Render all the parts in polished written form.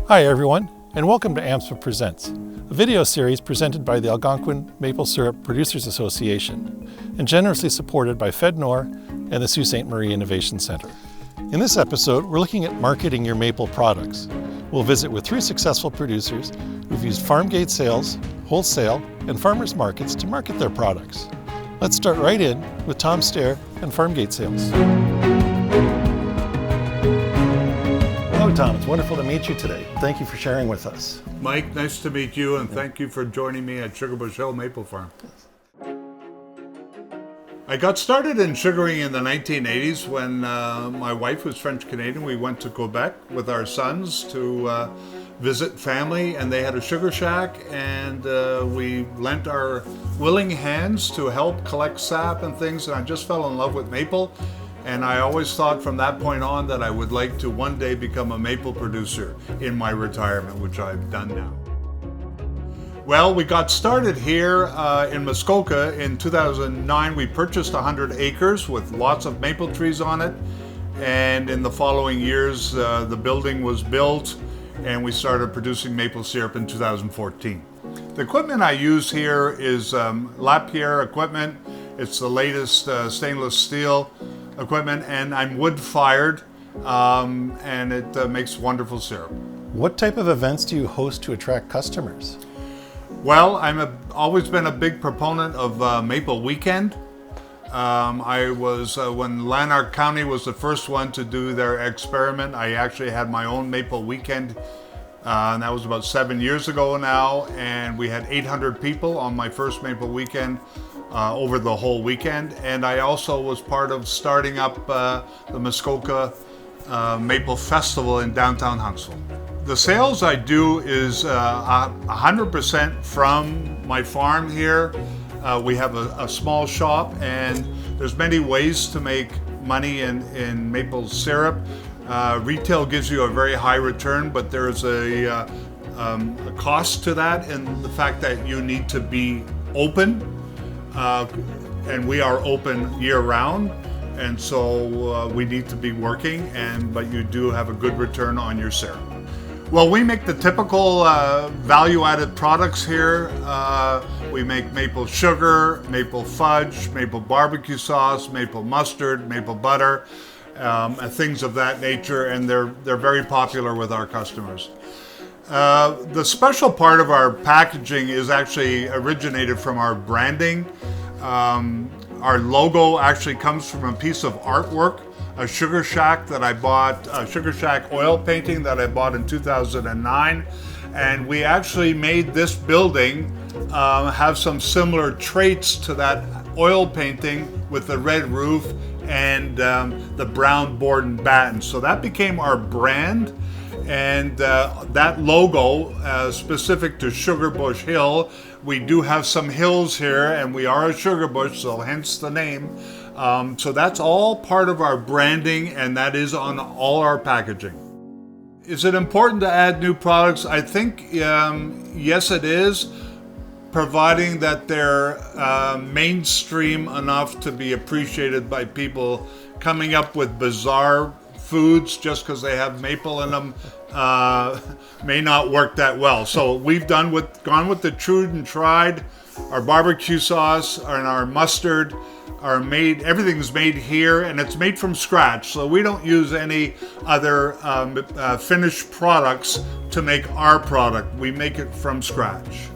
Hi everyone, and welcome to AMSPA Presents, a video series presented by the Algonquin Maple Syrup Producers Association and generously supported by FedNor and the Sault Ste. Marie Innovation Center. In this episode, we're looking at marketing your maple products. We'll visit with 3 successful producers who've used farm gate sales, wholesale, and farmers markets to market their products. Let's start right in with Tom Stair and Farm Gate Sales. Hello Tom, it's wonderful to meet you today. Thank you for sharing with us. Mike, nice to meet you, and thank you for joining me at Sugarbush Hill Maple Farm. I got started in sugaring in the 1980s when my wife was French-Canadian. We went to Quebec with our sons to visit family, and they had a sugar shack, and we lent our willing hands to help collect sap and things, and I just fell in love with maple. And I always thought from that point on that I would like to one day become a maple producer in my retirement, which I've done now. Well, we got started here in Muskoka in 2009. We purchased 100 acres with lots of maple trees on it. And in the following years, the building was built and we started producing maple syrup in 2014. The equipment I use here is Lapierre equipment. It's the latest stainless steel equipment, and I'm wood-fired, and it makes wonderful syrup. What type of events do you host to attract customers? Well, always been a big proponent of Maple Weekend. I was, when Lanark County was the first one to do their experiment, I actually had my own Maple Weekend, and that was about 7 years ago now, and we had 800 people on my first Maple Weekend. Over the whole weekend, and I also was part of starting up the Muskoka Maple Festival in downtown Huntsville. The sales I do is 100% from my farm here. We have a small shop, and there's many ways to make money in maple syrup. Retail gives you a very high return, but there's a cost to that in the fact that you need to be open. And we are open year-round, and so we need to be working, but you do have a good return on your syrup. Well, we make the typical value-added products here. We make maple sugar, maple fudge, maple barbecue sauce, maple mustard, maple butter, things of that nature, and they're very popular with our customers. The special part of our packaging is actually originated from our branding. Our logo actually comes from a piece of artwork, a Sugar Shack that I bought, a Sugar Shack oil painting that I bought in 2009. And we actually made this building have some similar traits to that oil painting with the red roof and the brown board and batten. So that became our brand. And that logo, specific to Sugarbush Hill, we do have some hills here, and we are a sugar bush, so hence the name. So that's all part of our branding, and that is on all our packaging. Is it important to add new products? I think, yes it is, providing that they're mainstream enough to be appreciated by people. Coming up with bizarre foods just because they have maple in them may not work that well. So we've gone with the true and tried. Our barbecue sauce and our mustard are made, everything's made here, and it's made from scratch. So we don't use any other finished products to make our product. We make it from scratch.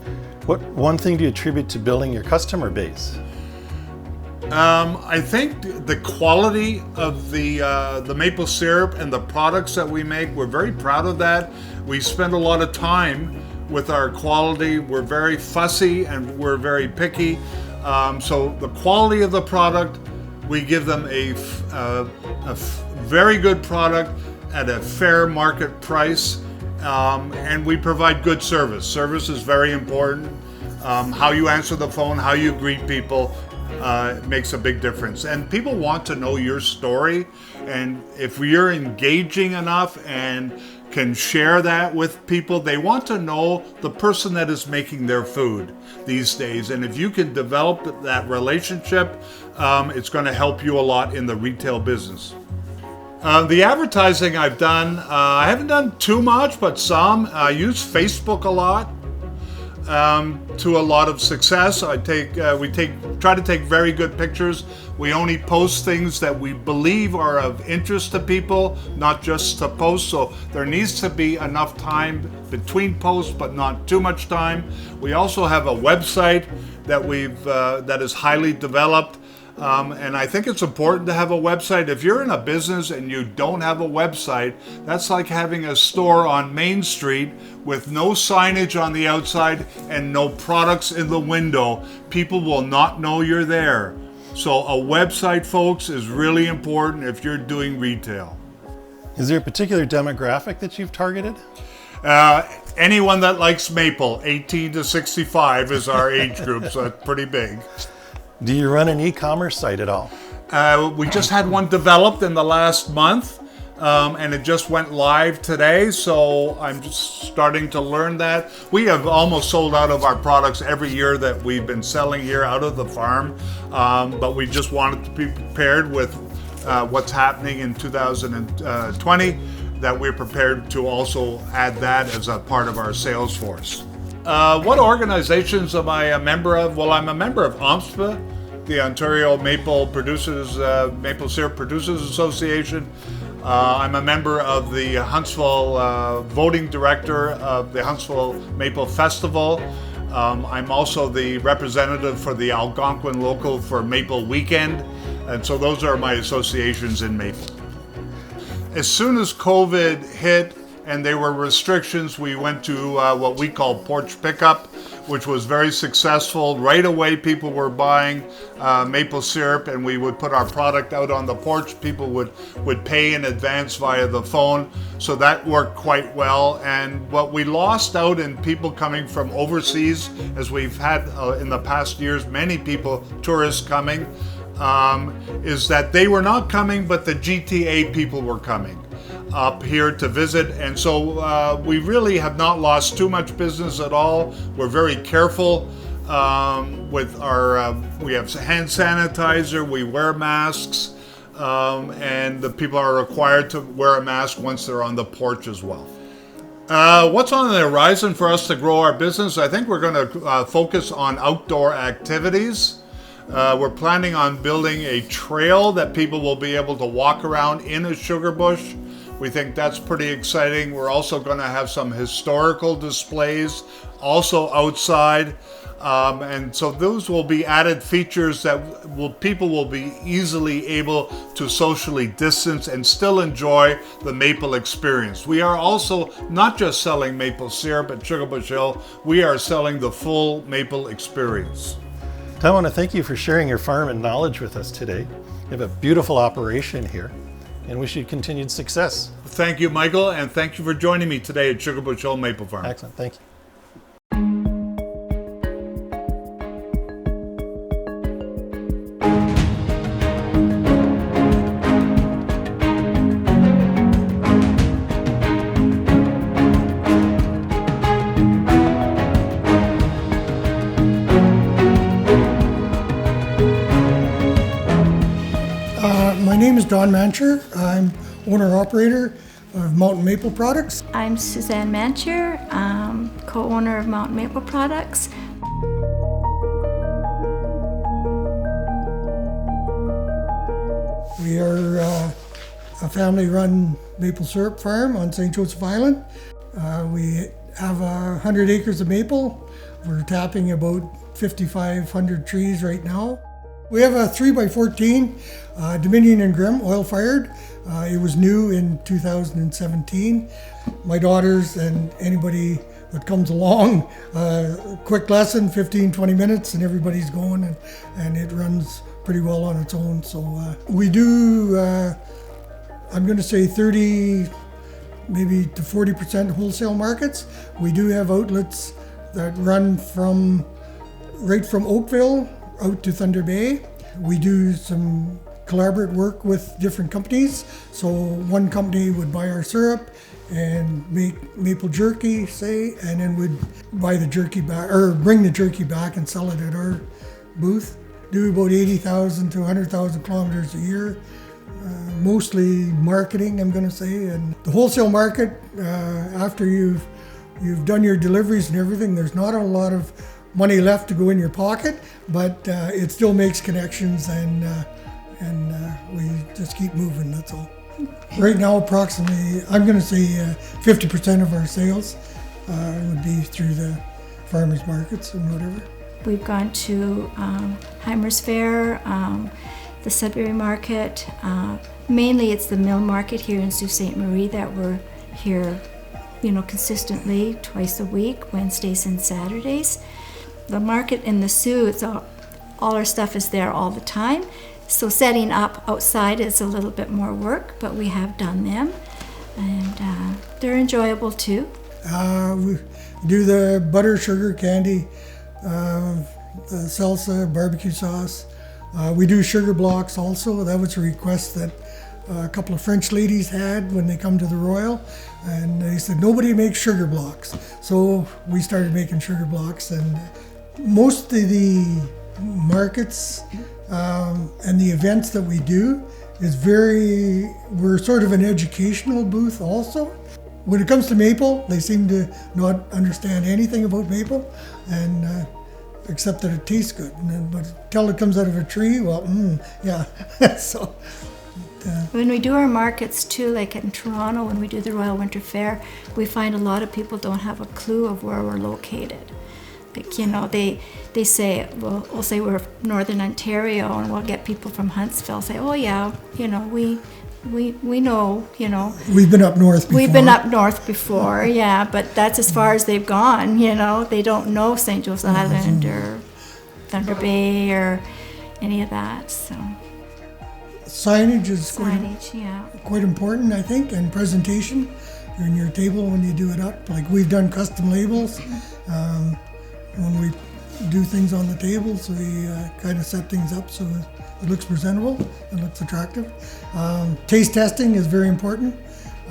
What one thing do you attribute to building your customer base? I think the quality of the maple syrup and the products that we make, we're very proud of that. We spend a lot of time with our quality. We're very fussy and we're very picky. So the quality of the product, we give them a very good product at a fair market price, and we provide good service. Service is very important. How you answer the phone, how you greet people, makes a big difference. And people want to know your story, and if you're engaging enough and can share that with people, they want to know the person that is making their food these days. And if you can develop that relationship, it's going to help you a lot in the retail business. The advertising I've done, I haven't done too much, but some. I use Facebook a lot. To a lot of success. We try to take very good pictures. We only post things that we believe are of interest to people, not just to post. So there needs to be enough time between posts, but not too much time. We also have a website that is highly developed. And I think it's important to have a website. If you're in a business and you don't have a website, that's like having a store on Main Street with no signage on the outside and no products in the window. People will not know you're there. So a website, folks, is really important if you're doing retail. Is there a particular demographic that you've targeted? Anyone that likes maple, 18 to 65 is our age group, so it's pretty big. Do you run an e-commerce site at all? We just had one developed in the last month, and it just went live today, so I'm just starting to learn that. We have almost sold out of our products every year that we've been selling here out of the farm, but we just wanted to be prepared with what's happening in 2020, that we're prepared to also add that as a part of our sales force. What organizations am I a member of? Well, I'm a member of OMSPA, the Ontario Maple Syrup Producers Association. I'm a member of the Huntsville voting director of the Huntsville Maple Festival. I'm also the representative for the Algonquin Local for Maple Weekend, and so those are my associations in Maple. As soon as COVID hit and there were restrictions, we went to what we call porch pickup, which was very successful. Right away, people were buying maple syrup, and we would put our product out on the porch. People would pay in advance via the phone, so that worked quite well. And what we lost out in people coming from overseas, as we've had in the past years, many people, tourists coming, is that they were not coming, but the GTA people were coming up here to visit, and so we really have not lost too much business at all. We're very careful with our, we have hand sanitizer, we wear masks, and the people are required to wear a mask once they're on the porch as well. What's on the horizon for us to grow our business? I think we're going to focus on outdoor activities. We're planning on building a trail that people will be able to walk around in a sugar bush. We think that's pretty exciting. We're also going to have some historical displays also outside. And so those will be added features that people will be easily able to socially distance and still enjoy the maple experience. We are also not just selling maple syrup at Sugarbush Hill, we are selling the full maple experience. I want to thank you for sharing your farm and knowledge with us today. You have a beautiful operation here, and wish you continued success. Thank you, Michael, and thank you for joining me today at Sugarbush Hill Maple Farm. Excellent, thank you. My name is Don Mancher. I'm owner-operator of Mountain Maple Products. I'm Suzanne Mancher, co-owner of Mountain Maple Products. We are a family-run maple syrup farm on St. Joseph Island. We have 100 acres of maple. We're tapping about 5,500 trees right now. We have a 3x14 Dominion and Grimm oil-fired. It was new in 2017. My daughters and anybody that comes along. Quick lesson, 15-20 minutes, and everybody's going, and it runs pretty well on its own. So we do, I'm going to say 30, maybe to 40% wholesale markets. We do have outlets that run right from Oakville out to Thunder Bay. We do some collaborate work with different companies. So one company would buy our syrup and make maple jerky, say, and then we'd buy the jerky back, or bring the jerky back and sell it at our booth. Do about 80,000 to 100,000 kilometers a year. Mostly marketing, I'm going to say. And the wholesale market, after you've done your deliveries and everything, there's not a lot of money left to go in your pocket, but it still makes connections, and we just keep moving, that's all. Right now, approximately, I'm going to say 50% of our sales would be through the farmers markets and whatever. We've gone to Heimer's Fair, the Sudbury Market. Mainly it's the Mill Market here in Sault Ste. Marie that we're here, consistently twice a week, Wednesdays and Saturdays. The market in the Sioux, it's all our stuff is there all the time. So setting up outside is a little bit more work, but we have done them, and they're enjoyable too. We do the butter, sugar, candy, the salsa, barbecue sauce. We do sugar blocks also. That was a request that a couple of French ladies had when they come to the Royal, and they said nobody makes sugar blocks. So we started making sugar blocks, and most of the markets and the events that we do we're sort of an educational booth also. When it comes to maple, they seem to not understand anything about maple, and except that it tastes good. But until it comes out of a tree, well, yeah. So. When we do our markets too, like in Toronto, when we do the Royal Winter Fair, we find a lot of people don't have a clue of where we're located. Like, they say, we'll say we're Northern Ontario, and we'll get people from Huntsville say, oh yeah, we know, We've been up north before. We've been up north before, yeah, but that's as far as they've gone, They don't know St. Joseph Island or Thunder Bay or any of that, so. Signage is quite important, I think, and presentation on your table when you do it up. Like, we've done custom labels when we do things on the table, so we kind of set things up so it looks presentable, it looks attractive. Taste testing is very important.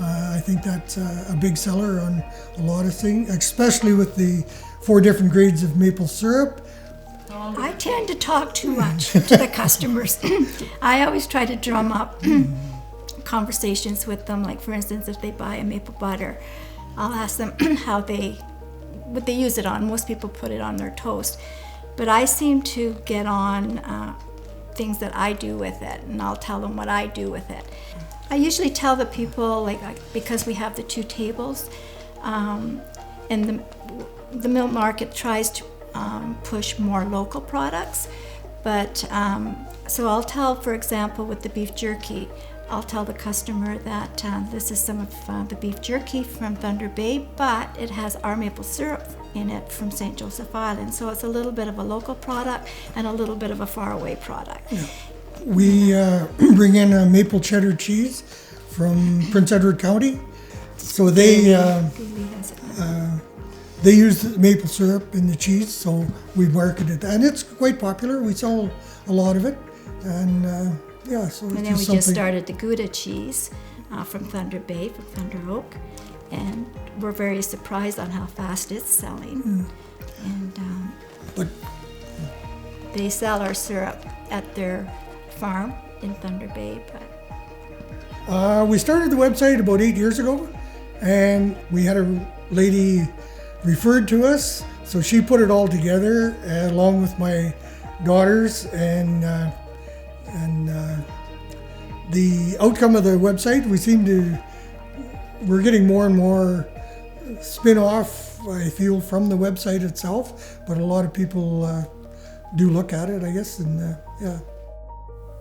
I think that's a big seller on a lot of things, especially with the 4 different grades of maple syrup. I tend to talk too much to the customers. I always try to drum up conversations with them. Like, for instance, if they buy a maple butter, I'll ask them what they use it on. Most people put it on their toast, but I seem to get on things that I do with it, and I'll tell them what I do with it. I usually tell the people, like because we have the 2 tables, and the Mill Market tries to push more local products, but so I'll tell, for example, with the beef jerky, I'll tell the customer that this is some of the beef jerky from Thunder Bay, but it has our maple syrup in it from St. Joseph Island, so it's a little bit of a local product and a little bit of a faraway product. Yeah. We bring in a maple cheddar cheese from Prince Edward County, so they use maple syrup in the cheese, so we market it, and it's quite popular. We sell a lot of it, and yeah. So and then we just started the Gouda cheese from Thunder Bay, from Thunder Oak, and we're very surprised on how fast it's selling. And but they sell our syrup at their farm in Thunder Bay. But we started the website about 8 years ago, and we had a lady referred to us, so she put it all together along with my daughters, and the outcome of the website, we're getting more and more spin-off, I feel, from the website itself, but a lot of people do look at it, I guess, and yeah.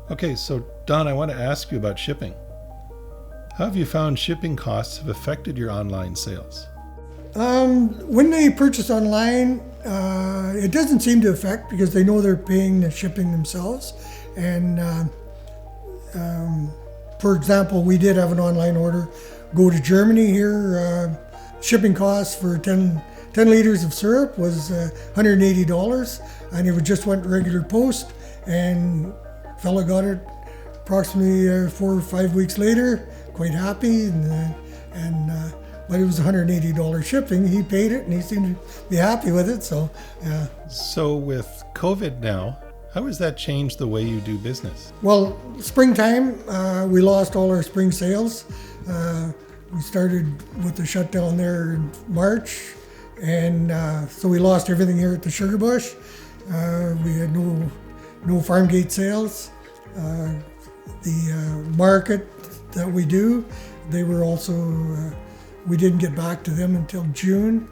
Okay, so Don, I want to ask you about shipping. How have you found shipping costs have affected your online sales? When they purchase online, it doesn't seem to affect because they know they're paying the shipping themselves. And for example, we did have an online order go to Germany here. Shipping costs for 10 liters of syrup was $180, and it just went regular post, and fella got it approximately 4 or 5 weeks later, quite happy, but it was $180 shipping. He paid it and he seemed to be happy with it, so yeah. So with COVID now, how has that changed the way you do business? Well, springtime, we lost all our spring sales. We started with the shutdown there in March, and so we lost everything here at the Sugar Bush. We had no farm gate sales. The market that we do, they were also, we didn't get back to them until June.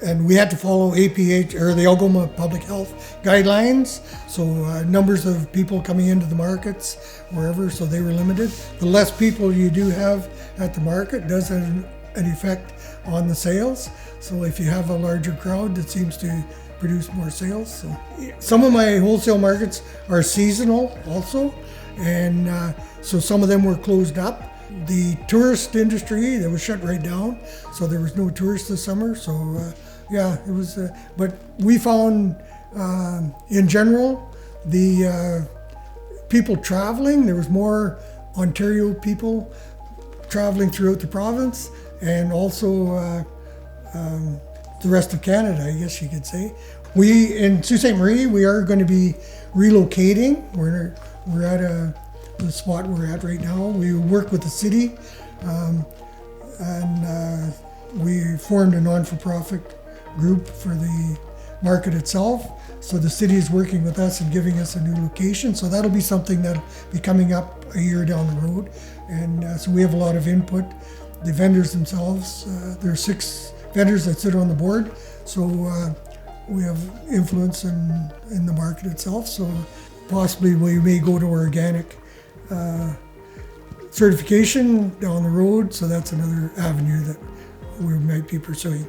And we had to follow APH, or the Algoma Public Health guidelines. So numbers of people coming into the markets, wherever, so they were limited. The less people you do have at the market does have an effect on the sales. So if you have a larger crowd, that seems to produce more sales. So some of my wholesale markets are seasonal also. And so some of them were closed up. The tourist industry, that was shut right down. So there was no tourists this summer. So yeah, it was, but we found in general, the people traveling, there was more Ontario people traveling throughout the province, and also the rest of Canada, I guess you could say. We, in Sault Ste. Marie, we are going to be relocating. We're at the spot we're at right now. We work with the city, and we formed a non-for-profit group for the market itself. So the city is working with us and giving us a new location. So that'll be something that'll be coming up a year down the road. And so we have a lot of input. The vendors themselves, there are 6 vendors that sit on the board. So we have influence in the market itself. So possibly we may go to organic certification down the road. So that's another avenue that we might be pursuing.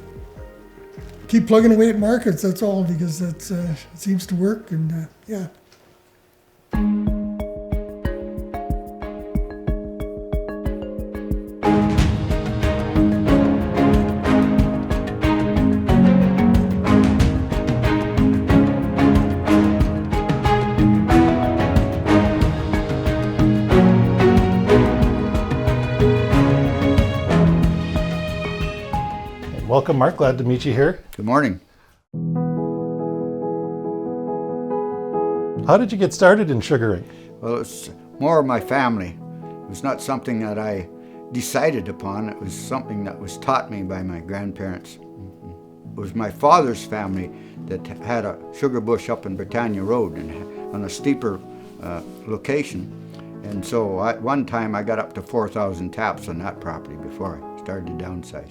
Keep plugging away at markets, that's all, because that seems to work, and yeah. Welcome, Mark. Glad to meet you here. Good morning. How did you get started in sugaring? Well, it's more of my family. It was not something that I decided upon. It was something that was taught me by my grandparents. It was my father's family that had a sugar bush up in Britannia Road and on a steeper location. And so one time I got up to 4,000 taps on that property before I started to downsize.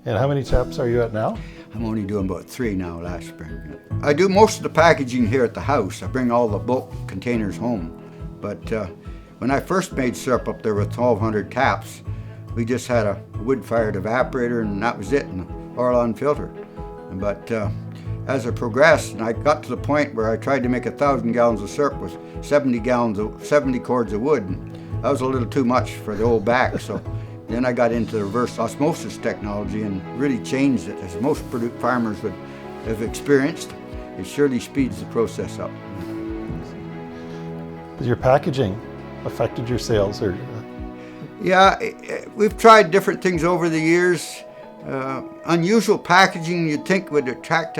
And how many taps are you at now? I'm only doing about 3 now last spring. I do most of the packaging here at the house. I bring all the bulk containers home. But when I first made syrup up there with 1,200 taps, we just had a wood-fired evaporator and that was it, and an oil-on filter. But as I progressed, and I got to the point where I tried to make 1,000 gallons of syrup with 70 cords of wood, and that was a little too much for the old back. So then I got into the reverse osmosis technology and really changed it, as most farmers would have experienced. It surely speeds the process up. Has your packaging affected your sales? Or? Yeah, we've tried different things over the years. Unusual packaging you'd think would attract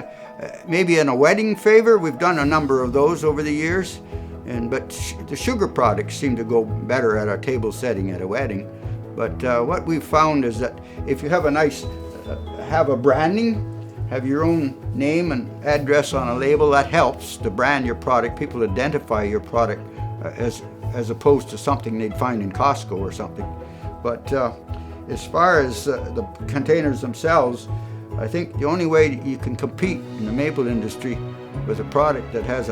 maybe in a wedding favor. We've done a number of those over the years, but the sugar products seem to go better at a table setting at a wedding. But what we've found is that if you have have a branding, have your own name and address on a label, that helps to brand your product. People identify your product as opposed to something they'd find in Costco or something. But as far as the containers themselves, I think the only way you can compete in the maple industry with a product that has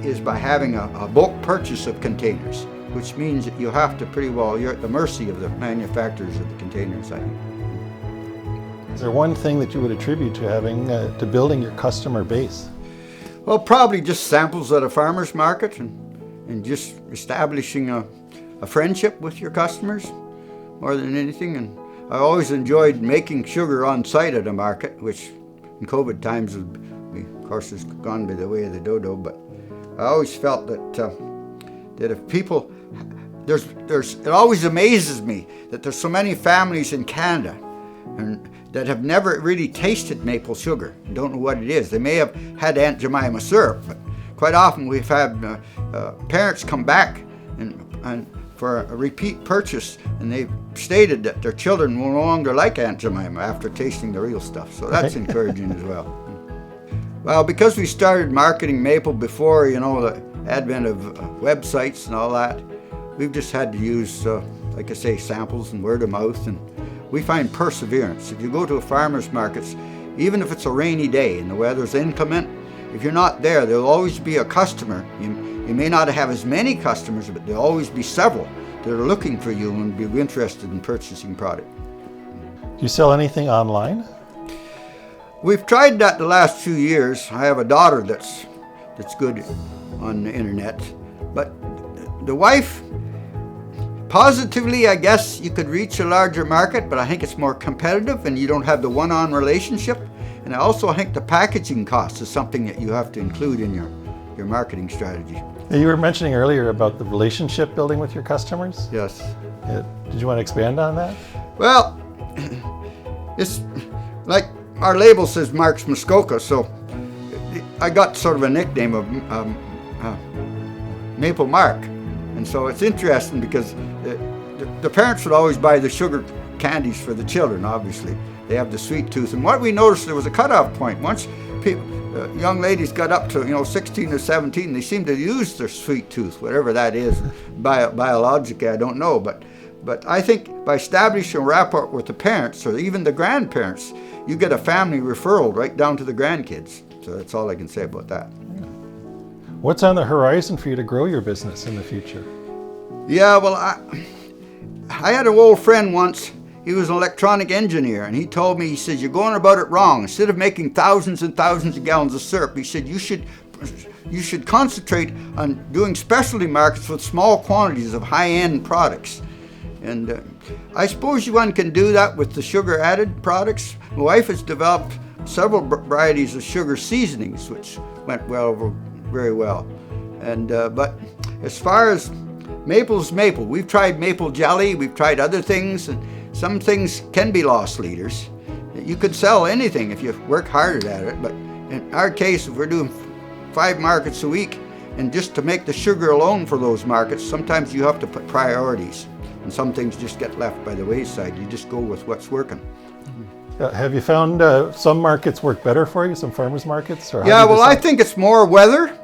is by having a bulk purchase of containers, which means that you have to you're at the mercy of the manufacturers of the containers, I think. Is there one thing that you would attribute to having, to building your customer base? Well, probably just samples at a farmer's market and just establishing a friendship with your customers more than anything. And I always enjoyed making sugar on site at a market, which in COVID times, of course, has gone by the way of the dodo. But I always felt that if people, it always amazes me that there's so many families in Canada and that have never really tasted maple sugar, don't know what it is. They may have had Aunt Jemima syrup, but quite often we've had parents come back and for a repeat purchase, and they've stated that their children will no longer like Aunt Jemima after tasting the real stuff. So that's encouraging as well. Well, because we started marketing maple before, the advent of websites and all that, we've just had to use, like I say, samples and word of mouth, and we find perseverance. If you go to a farmer's markets, even if it's a rainy day and the weather's inclement, if you're not there, there'll always be a customer. You may not have as many customers, but there'll always be several that are looking for you and be interested in purchasing product. Do you sell anything online? We've tried that the last few years. I have a daughter that's good on the internet, but the wife, positively, I guess you could reach a larger market, but I think it's more competitive and you don't have the one-on relationship. And I also think the packaging cost is something that you have to include in your marketing strategy. You were mentioning earlier about the relationship building with your customers. Yes. Did you want to expand on that? Well, it's like our label says Mark's Muskoka, so I got sort of a nickname of Maple Mark. And so it's interesting because the parents would always buy the sugar candies for the children, obviously. They have the sweet tooth. And what we noticed, there was a cutoff point. Once young ladies got up to 16 or 17, they seemed to use their sweet tooth, whatever that is. Biologically, I don't know. But I think by establishing a rapport with the parents or even the grandparents, you get a family referral right down to the grandkids. So that's all I can say about that. What's on the horizon for you to grow your business in the future? Yeah, well, I had an old friend once. He was an electronic engineer, and he told me, he said, you're going about it wrong. Instead of making thousands and thousands of gallons of syrup, he said, you should concentrate on doing specialty markets with small quantities of high-end products. And I suppose one can do that with the sugar-added products. My wife has developed several varieties of sugar seasonings, which went very well. And but as far as maple's maple, we've tried maple jelly, we've tried other things, and some things can be loss leaders. You could sell anything if you work harder at it, but in our case, if we're doing 5 markets a week, and just to make the sugar alone for those markets, sometimes you have to put priorities, and some things just get left by the wayside. You just go with what's working. Have you found some markets work better for you, some farmers markets? Or yeah, well, I think it's more weather,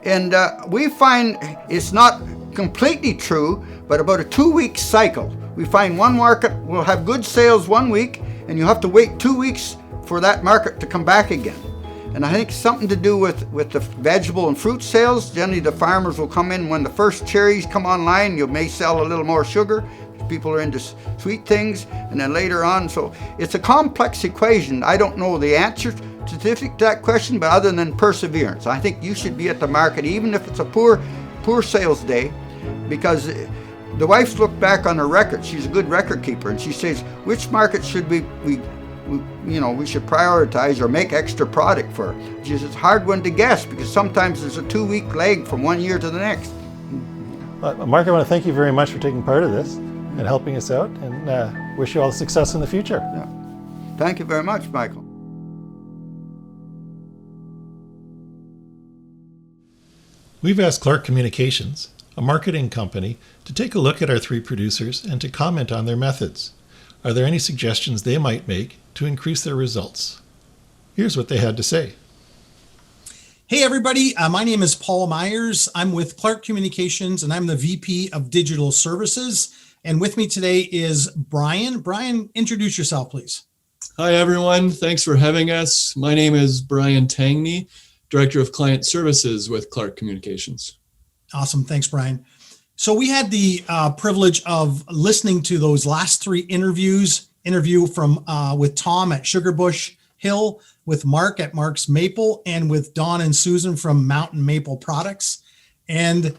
and we find it's not completely true, but about a 2-week cycle. We find one market will have good sales 1 week, and you have to wait 2 weeks for that market to come back again. And I think it's something to do with the vegetable and fruit sales. Generally, the farmers will come in when the first cherries come online. You may sell a little more sugar. People are into sweet things, and then later on. So it's a complex equation. I don't know the answer to that question, but other than perseverance, I think you should be at the market even if it's a poor sales day, because the wife's looked back on her record. She's a good record keeper, and she says, which market should we should prioritize or make extra product for? She says, it's a hard one to guess because sometimes there's a 2-week lag from one year to the next. Mark, I want to thank you very much for taking part of this and helping us out, and wish you all the success in the future. Yeah. Thank you very much, Michael. We've asked Clark Communications, a marketing company, to take a look at our 3 producers and to comment on their methods. Are there any suggestions they might make to increase their results? Here's what they had to say. Hey everybody, my name is Paul Myers. I'm with Clark Communications and I'm the VP of Digital Services. And with me today is Brian. Brian, introduce yourself, please. Hi everyone, thanks for having us. My name is Brian Tangney, Director of Client Services with Clark Communications. Awesome, thanks Brian. So we had the privilege of listening to those last 3 interviews interview from with Tom at Sugarbush Hill, with Mark at Mark's Maple, and with Don and Susan from Mountain Maple Products. And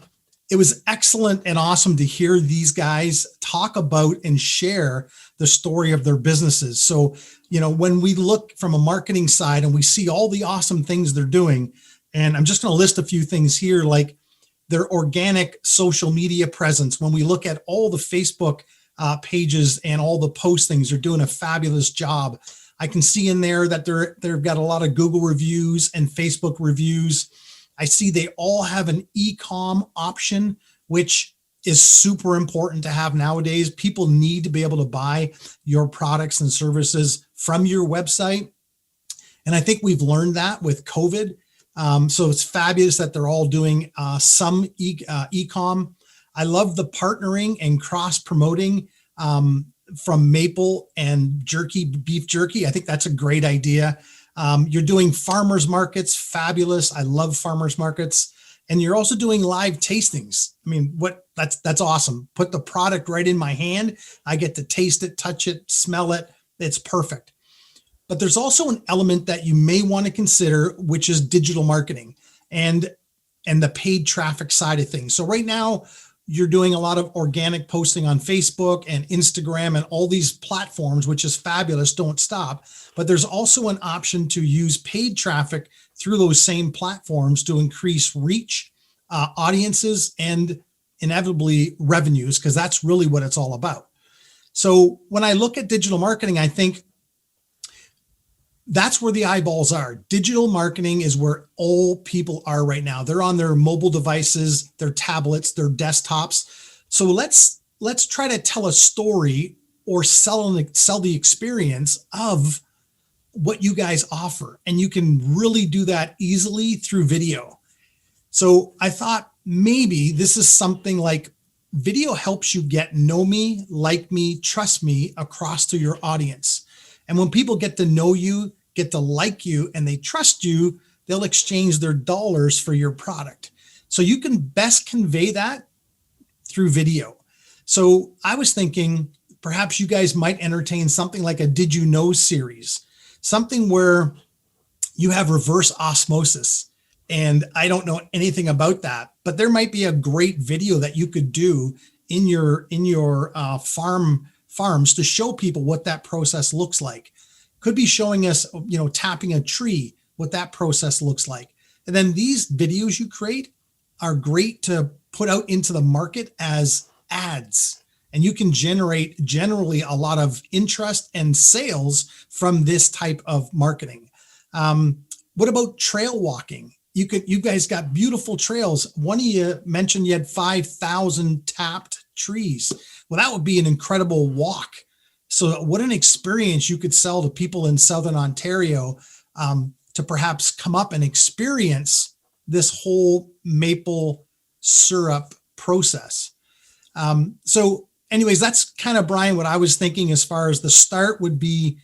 it was excellent and awesome to hear these guys talk about and share the story of their businesses. So, when we look from a marketing side and we see all the awesome things they're doing, and I'm just going to list a few things here, like their organic social media presence. When we look at all the Facebook pages and all the postings, they're doing a fabulous job. I can see in there that they've got a lot of Google reviews and Facebook reviews. I see they all have an e-com option, which is super important to have nowadays. People need to be able to buy your products and services from your website. And I think we've learned that with COVID. So it's fabulous that they're all doing some e-com. I love the partnering and cross-promoting from Maple and beef jerky. I think that's a great idea. You're doing farmers markets, fabulous. I love farmers markets. And you're also doing live tastings. I mean, that's awesome. Put the product right in my hand. I get to taste it, touch it, smell it. It's perfect. But there's also an element that you may want to consider, which is digital marketing and the paid traffic side of things. So right now, you're doing a lot of organic posting on Facebook and Instagram and all these platforms, which is fabulous. Don't stop. But there's also an option to use paid traffic through those same platforms to increase reach, audiences, and inevitably revenues, because that's really what it's all about. So when I look at digital marketing, I think that's where the eyeballs are. Digital marketing is where all people are right now. They're on their mobile devices, their tablets, their desktops. So let's try to tell a story or sell the experience of what you guys offer. And you can really do that easily through video. So I thought maybe this is something like video helps you get know me, like me, trust me across to your audience. And when people get to know you, get to like you, and they trust you, they'll exchange their dollars for your product. So you can best convey that through video. So I was thinking perhaps you guys might entertain something like a Did You Know series, something where you have reverse osmosis. And I don't know anything about that, but there might be a great video that you could do in your farms to show people what that process looks like. Could be showing us, tapping a tree, what that process looks like. And then these videos you create are great to put out into the market as ads. And you can generate generally a lot of interest and sales from this type of marketing. What about trail walking? You guys got beautiful trails. One of you mentioned you had 5,000 tapped trees. Well, that would be an incredible walk. So what an experience you could sell to people in Southern Ontario to perhaps come up and experience this whole maple syrup process. So anyways, that's kind of, Brian, what I was thinking as far as the start would be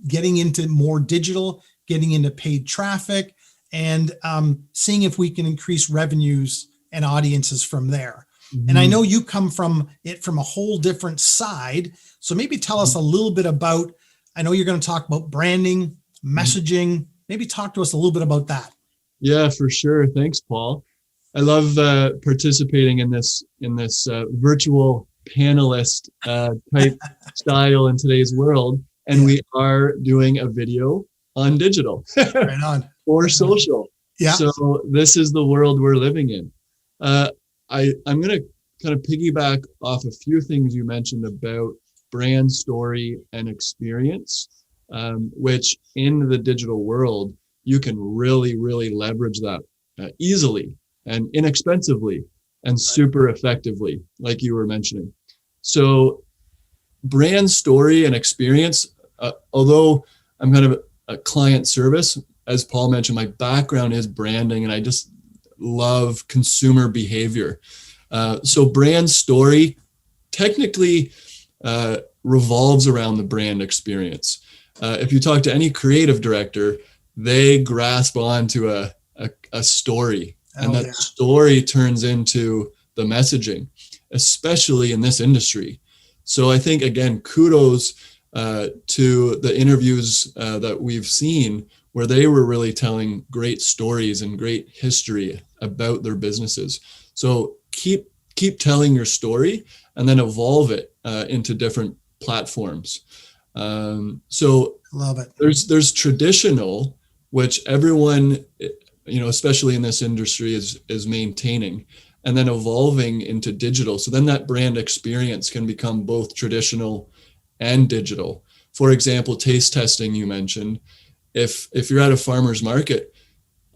getting into more digital, getting into paid traffic, and seeing if we can increase revenues and audiences from there. Mm-hmm. And I know you come from it from a whole different side. So maybe tell us a little bit about, I know you're going to talk about branding, messaging. Maybe talk to us a little bit about that. Yeah, for sure. Thanks, Paul. I love participating in this virtual panelist type style in today's world. And we are doing a video on digital. Right on. Or social. Yeah. So this is the world we're living in. I'm going to kind of piggyback off a few things you mentioned about brand story and experience, which in the digital world, you can really, really leverage that easily and inexpensively and super effectively, like you were mentioning. So brand story and experience, although I'm kind of a client service, as Paul mentioned, my background is branding and I just love consumer behavior. So brand story technically revolves around the brand experience. If you talk to any creative director, they grasp onto a story, and that story turns into the messaging, especially in this industry. So I think, again, kudos to the interviews that we've seen where they were really telling great stories and great history about their businesses. So keep telling your story and then evolve it into different platforms. So love it. There's traditional, which everyone, especially in this industry is maintaining, and then evolving into digital. So then that brand experience can become both traditional and digital. For example, taste testing you mentioned. If you're at a farmer's market,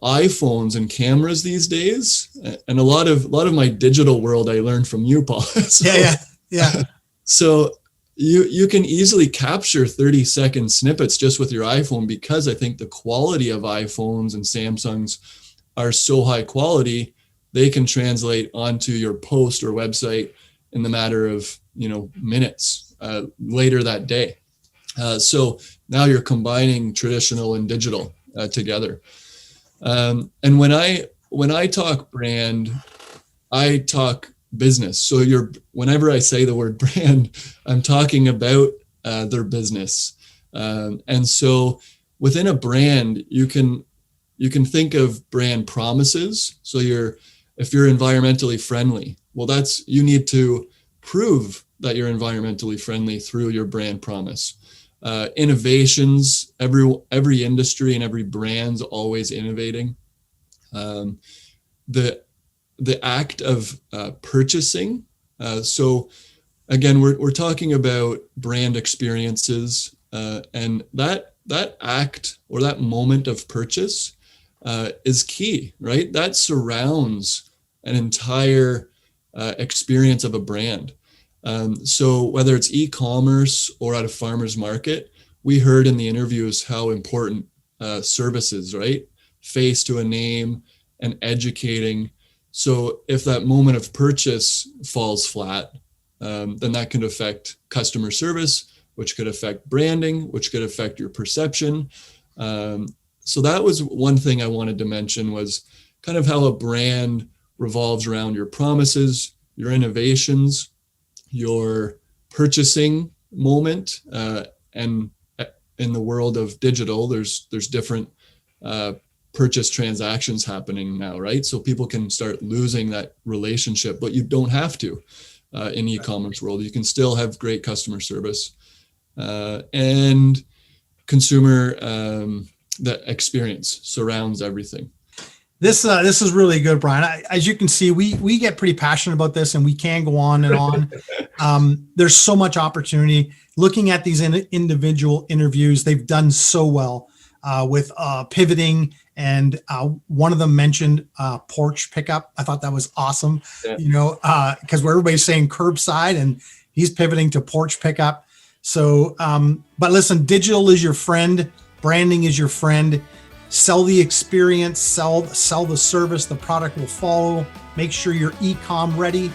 iPhones and cameras these days, and a lot of my digital world I learned from you, Paul. So, yeah. So you can easily capture 30-second snippets just with your iPhone, because I think the quality of iPhones and Samsungs are so high quality, they can translate onto your post or website in the matter of minutes later that day. So now you're combining traditional and digital together. And when I talk brand, I talk business. So whenever I say the word brand, I'm talking about their business. And so within a brand, you can think of brand promises. So if you're environmentally friendly, well, you need to prove that you're environmentally friendly through your brand promise. Innovations, every industry and every brand's always innovating. The act of purchasing. So again, we're talking about brand experiences, and that act or that moment of purchase is key, right? That surrounds an entire experience of a brand. So whether it's e-commerce or at a farmer's market, we heard in the interviews how important service is, right? Face to a name and educating. So if that moment of purchase falls flat, then that can affect customer service, which could affect branding, which could affect your perception. So that was one thing I wanted to mention, was kind of how a brand revolves around your promises, your innovations, your purchasing moment, and in the world of digital, there's different purchase transactions happening now, right? So people can start losing that relationship, but you don't have to in e-commerce world. You can still have great customer service and consumer. The experience surrounds everything. This is really good, Brian. As you can see, we get pretty passionate about this, and we can go on and on. There's so much opportunity. Looking at these individual interviews, they've done so well with pivoting, and one of them mentioned porch pickup. I thought that was awesome. Yeah. Because everybody's saying curbside, and he's pivoting to porch pickup. So, but listen, digital is your friend. Branding is your friend. Sell the experience, sell the service, the product will follow. Make sure you're e-com ready,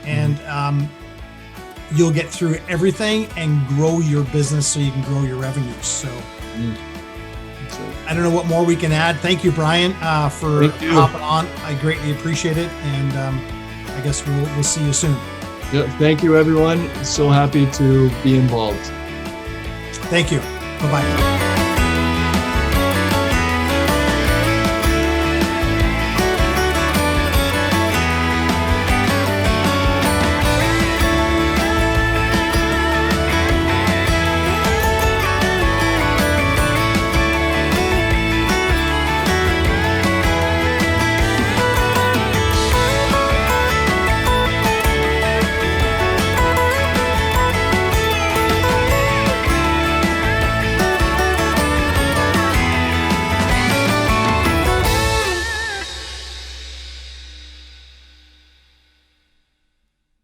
and you'll get through everything and grow your business so you can grow your revenues. So I don't know what more we can add. Thank you, Brian, for hopping on. I greatly appreciate it, and I guess we'll see you soon. Yeah, thank you, everyone. So happy to be involved. Thank you. Bye-bye.